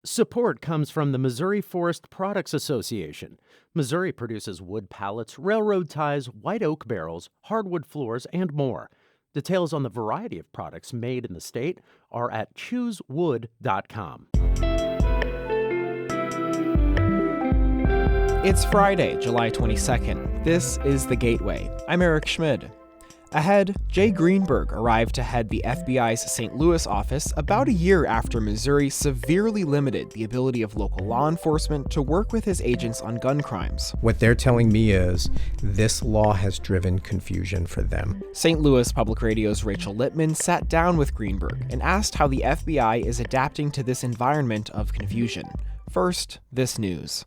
Support comes from the Missouri Forest Products Association. Missouri produces wood pallets, railroad ties, white oak barrels, hardwood floors, and more. Details on the variety of products made in the state are at choosewood.com. It's Friday, July 22nd. This is The Gateway. I'm Eric Schmid. Ahead, Jay Greenberg arrived to head the FBI's St. Louis office about a year after Missouri severely limited the ability of local law enforcement to work with his agents on gun crimes. What they're telling me is this law has driven confusion for them. St. Louis Public Radio's Rachel Littman sat down with Greenberg and asked how the FBI is adapting to this environment of confusion. First, this news.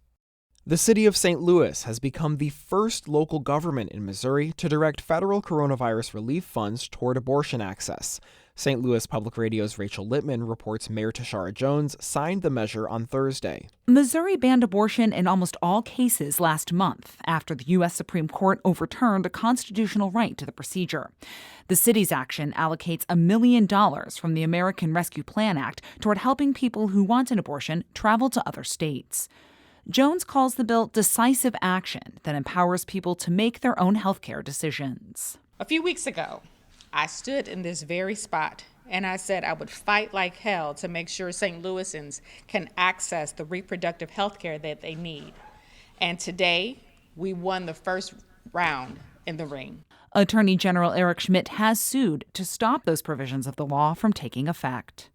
The city of St. Louis has become the first local government in Missouri to direct federal coronavirus relief funds toward abortion access. St. Louis Public Radio's Rachel Littman reports Mayor Tashara Jones signed the measure on Thursday. Missouri banned abortion in almost all cases last month after the U.S. Supreme Court overturned a constitutional right to the procedure. The city's action allocates $1 million from the American Rescue Plan Act toward helping people who want an abortion travel to other states. Jones calls the bill decisive action that empowers people to make their own healthcare decisions. A few weeks ago, I stood in this very spot and I said I would fight like hell to make sure St. Louisans can access the reproductive health care that they need. And today, we won the first round in the ring. Attorney General Eric Schmidt has sued to stop those provisions of the law from taking effect.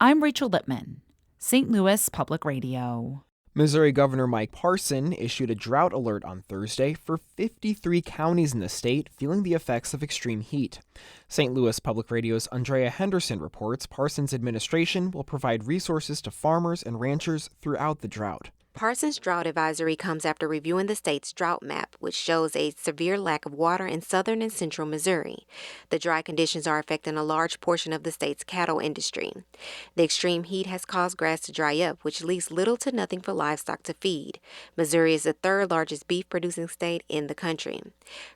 I'm Rachel Littman, St. Louis Public Radio. Missouri Governor Mike Parson issued a drought alert on Thursday for 53 counties in the state feeling the effects of extreme heat. St. Louis Public Radio's Andrea Henderson reports Parson's administration will provide resources to farmers and ranchers throughout the drought. Parsons' drought advisory comes after reviewing the state's drought map, which shows a severe lack of water in southern and central Missouri. The dry conditions are affecting a large portion of the state's cattle industry. The extreme heat has caused grass to dry up, which leaves little to nothing for livestock to feed. Missouri is the third largest beef-producing state in the country.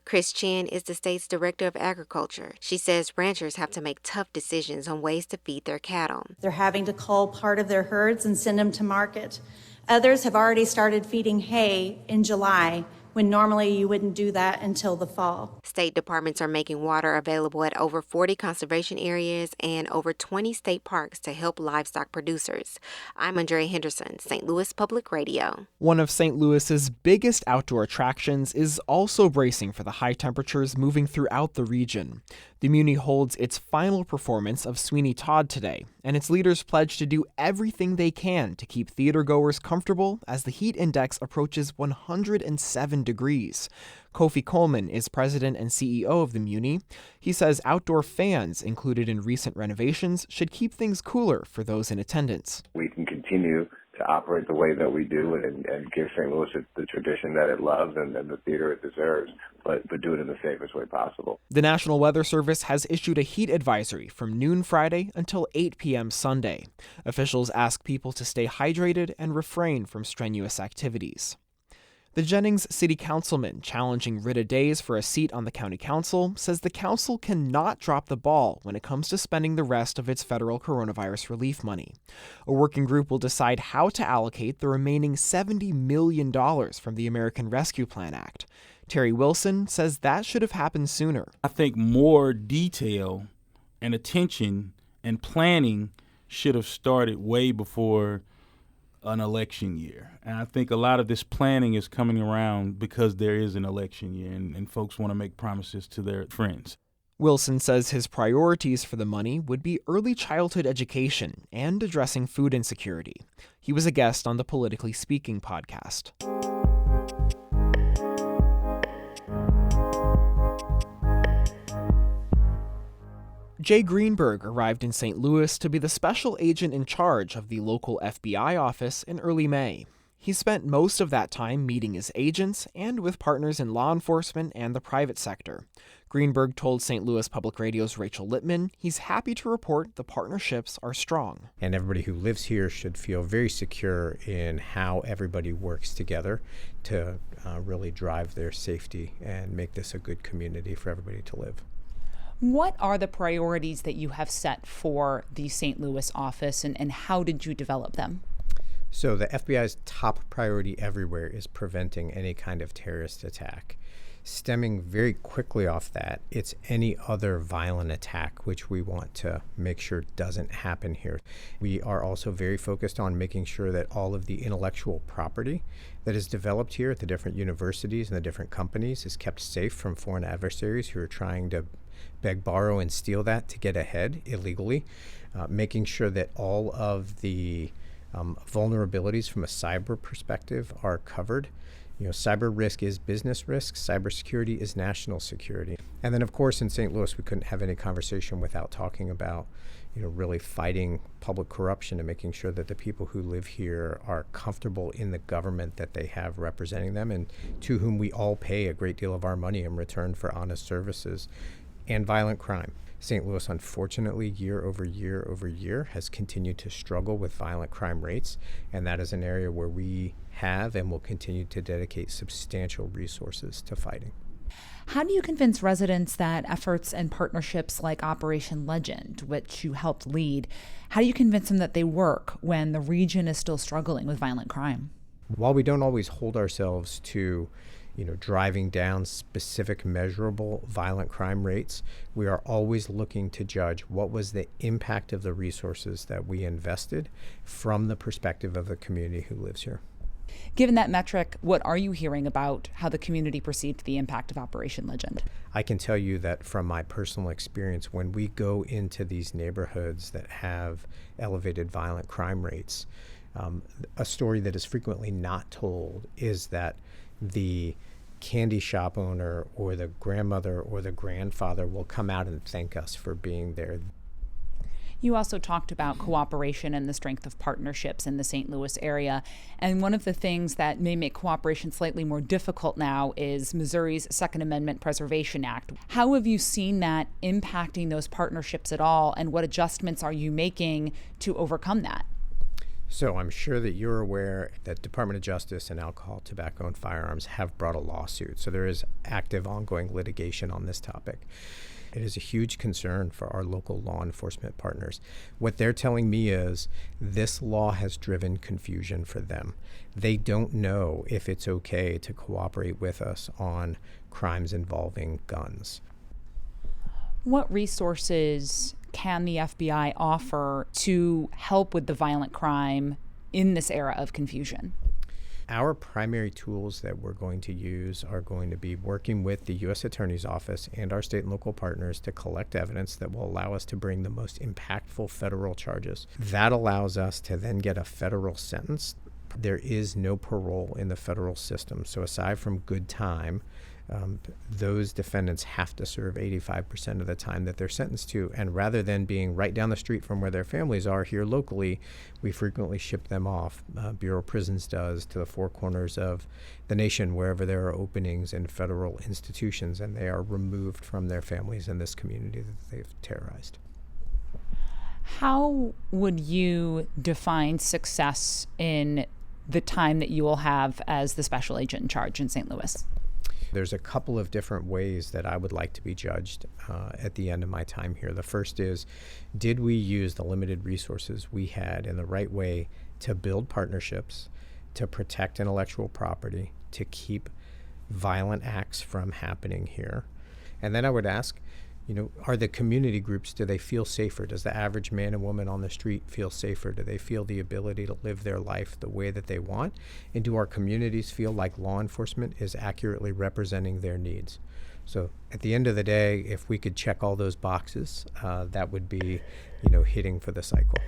Chris Chen is the state's director of agriculture. She says ranchers have to make tough decisions on ways to feed their cattle. They're having to cull part of their herds and send them to market. Others have already started feeding hay in July, when normally you wouldn't do that until the fall. State departments are making water available at over 40 conservation areas and over 20 state parks to help livestock producers. I'm Andrea Henderson, St. Louis Public Radio. One of St. Louis's biggest outdoor attractions is also bracing for the high temperatures moving throughout the region. The Muni holds its final performance of Sweeney Todd today, and its leaders pledge to do everything they can to keep theatergoers comfortable as the heat index approaches 107 degrees. Kofi Coleman is president and CEO of the Muni. He says outdoor fans included in recent renovations should keep things cooler for those in attendance. We can continue to operate the way that we do and give St. Louis the tradition that it loves and the theater it deserves, but do it in the safest way possible. The National Weather Service has issued a heat advisory from noon Friday until 8 p.m. Sunday. Officials ask people to stay hydrated and refrain from strenuous activities. The Jennings City Councilman challenging Rita Days for a seat on the county council says the council cannot drop the ball when it comes to spending the rest of its federal coronavirus relief money. A working group will decide how to allocate the remaining $70 million from the American Rescue Plan Act. Terry Wilson says that should have happened sooner. I think more detail and attention and planning should have started way before an election year. And I think a lot of this planning is coming around because there is an election year and folks want to make promises to their friends. Wilson says his priorities for the money would be early childhood education and addressing food insecurity. He was a guest on the Politically Speaking podcast. Jay Greenberg arrived in St. Louis to be the special agent in charge of the local FBI office in early May. He spent most of that time meeting his agents and with partners in law enforcement and the private sector. Greenberg told St. Louis Public Radio's Rachel Littman he's happy to report the partnerships are strong. And everybody who lives here should feel very secure in how everybody works together to really drive their safety and make this a good community for everybody to live. What are the priorities that you have set for the St. Louis office, and how did you develop them? So the FBI's top priority everywhere is preventing any kind of terrorist attack. Stemming very quickly off that, it's any other violent attack, which we want to make sure doesn't happen here. We are also very focused on making sure that all of the intellectual property that is developed here at the different universities and the different companies is kept safe from foreign adversaries who are trying to beg, borrow, and steal that to get ahead illegally. Making sure that all of the vulnerabilities from a cyber perspective are covered. Cyber risk is business risk. Cybersecurity is national security. And then, of course, in St. Louis, we couldn't have any conversation without talking about, really fighting public corruption and making sure that the people who live here are comfortable in the government that they have representing them and to whom we all pay a great deal of our money in return for honest services, and violent crime. St. Louis, unfortunately, year over year, has continued to struggle with violent crime rates, and that is an area where we have and will continue to dedicate substantial resources to fighting. How do you convince residents that efforts and partnerships like Operation Legend, which you helped lead, how do you convince them that they work when the region is still struggling with violent crime? While we don't always hold ourselves to driving down specific measurable violent crime rates, we are always looking to judge what was the impact of the resources that we invested from the perspective of the community who lives here. Given that metric, what are you hearing about how the community perceived the impact of Operation Legend? I can tell you that from my personal experience, when we go into these neighborhoods that have elevated violent crime rates, a story that is frequently not told is that the candy shop owner or the grandmother or the grandfather will come out and thank us for being there. You also talked about cooperation and the strength of partnerships in the St. Louis area. And one of the things that may make cooperation slightly more difficult now is Missouri's Second Amendment Preservation Act. How have you seen that impacting those partnerships at all, and what adjustments are you making to overcome that? So I'm sure that you're aware that Department of Justice and Alcohol, Tobacco, and Firearms have brought a lawsuit. So there is active ongoing litigation on this topic. It is a huge concern for our local law enforcement partners. What they're telling me is this law has driven confusion for them. They don't know if it's okay to cooperate with us on crimes involving guns. What resources can the FBI offer to help with the violent crime in this era of confusion? Our primary tools that we're going to use are going to be working with the U.S. Attorney's Office and our state and local partners to collect evidence that will allow us to bring the most impactful federal charges. That allows us to then get a federal sentence. There is no parole in the federal system. So aside from good time, those defendants have to serve 85% of the time that they're sentenced to. And rather than being right down the street from where their families are here locally, we frequently ship them off. Bureau of Prisons does to the four corners of the nation, wherever there are openings in federal institutions, and they are removed from their families in this community that they've terrorized. How would you define success in the time that you will have as the special agent in charge in St. Louis? There's a couple of different ways that I would like to be judged at the end of my time here. The first is, did we use the limited resources we had in the right way to build partnerships, to protect intellectual property, to keep violent acts from happening here? And then I would ask, are the community groups, do they feel safer? Does the average man and woman on the street feel safer? Do they feel the ability to live their life the way that they want? And do our communities feel like law enforcement is accurately representing their needs? So at the end of the day, if we could check all those boxes, that would be, hitting for the cycle.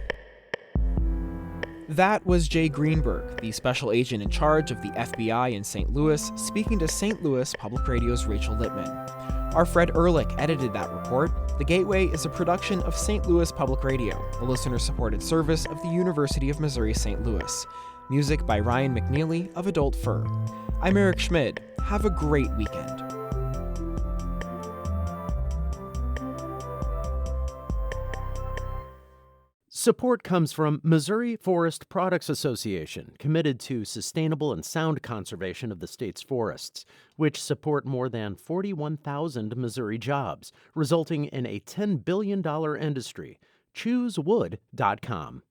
That was Jay Greenberg, the special agent in charge of the FBI in St. Louis, speaking to St. Louis Public Radio's Rachel Littman. Our Fred Ehrlich edited that report. The Gateway is a production of St. Louis Public Radio, a listener-supported service of the University of Missouri St. Louis. Music by Ryan McNeely of Adult Fur. I'm Eric Schmid. Have a great weekend. Support comes from Missouri Forest Products Association, committed to sustainable and sound conservation of the state's forests, which support more than 41,000 Missouri jobs, resulting in a $10 billion industry. ChooseWood.com.